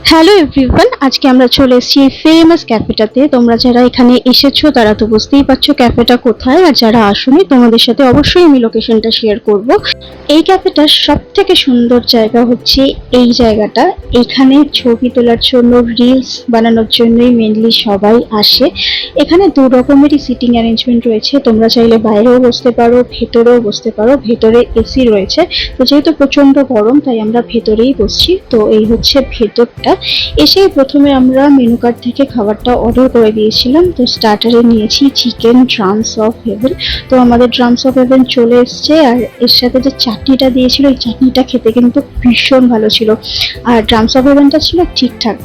Hello everyone, আজকে আমরা চলে এসেছি এই ফেমাস ক্যাফেটাতে। তোমরা যারা এখানে এসেছো তারা তো বুঝতেই পারছো ক্যাফেটা কোথায়, আর যারা আসোনি তোমাদের সাথে অবশ্যই আমি লোকেশনটা শেয়ার করব। এই ক্যাফেটার সব থেকে সুন্দর জায়গা হচ্ছে এই জায়গাটা। এখানে ছবি তোলার জন্য, রিলস বানানোর জন্যই মেনলি সবাই আসে। এখানে দু রকমেরই সিটিং অ্যারেঞ্জমেন্ট রয়েছে, তোমরা চাইলে বাইরেও বসতে পারো, ভেতরেও বসতে পারো। ভেতরে এসি রয়েছে, তো যেহেতু প্রচন্ড গরম তাই আমরা ভেতরেই বসছি। তো এই হচ্ছে ভেতরটা। এসেই প্রথমে আমরা মেনু কার্ড থেকে খাবারটা অর্ডার করে দিয়েছিলাম। তো স্টার্টারে নিয়েছি চিকেন ড্রামস অফ হেভেন। তো আমাদের ড্রামস অফ হেভেন চলে এসছে, আর এর সাথে যে চাটনিটা দিয়েছিল এই চাটনিটা খেতে কিন্তু ভীষণ ভালো ছিল, আর ড্রামস অফ হেভেনটা ছিল ঠিকঠাক।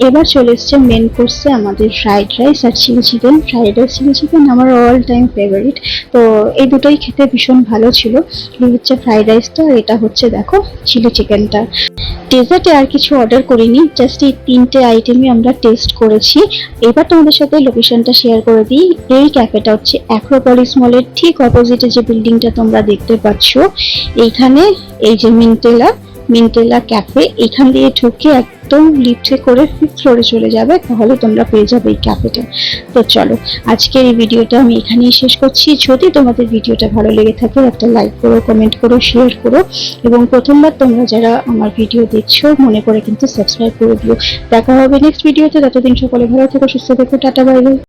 এবার চলে এসছে মেন কোর্সে আমাদের ফ্রাইড রাইস আর chilli chicken. Fried rice chilli chicken আমার অল টাইম ফেভারিট, তো এই দুটোই খেতে ভীষণ ভালো ছিল। এই হচ্ছে ফ্রাইড রাইসটা, আর এটা হচ্ছে দেখো চিলি চিকেনটা। ডেজার্টে আর কিছু অর্ডার করিনি, জাস্ট এই তিনটে আইটেমই আমরা টেস্ট করেছি। এবার তোমাদের সাথে লোকেশনটা শেয়ার করে দিই। এই ক্যাফেটা হচ্ছে অ্যাক্রোপলিস মলের ঠিক অপোজিটে যে বিল্ডিংটা তোমরা দেখতে পাচ্ছ, এইখানে এই যে মিন্টেলা ক্যাফে, এখান দিয়ে ঢুকে একদম লিফটে করে 5th ফ্লোরে চলে যাবে, তাহলে তোমরা পেয়ে যাবে এই ক্যাফেটা। তো চলো, আজকের এই ভিডিওটা আমি এখানেই শেষ করছি। যদি তোমাদের ভিডিওটা ভালো লেগে থাকে একটা লাইক করো, কমেন্ট করো, শেয়ার করো, এবং প্রথমবার তোমরা যারা আমার ভিডিও দেখছো মনে করে কিন্তু সাবস্ক্রাইব করে দিও। দেখা হবে নেক্সট ভিডিওতে, ততদিন সকলে ভালো থেকো, সুস্থ থেকো, টাটা বাই বাই।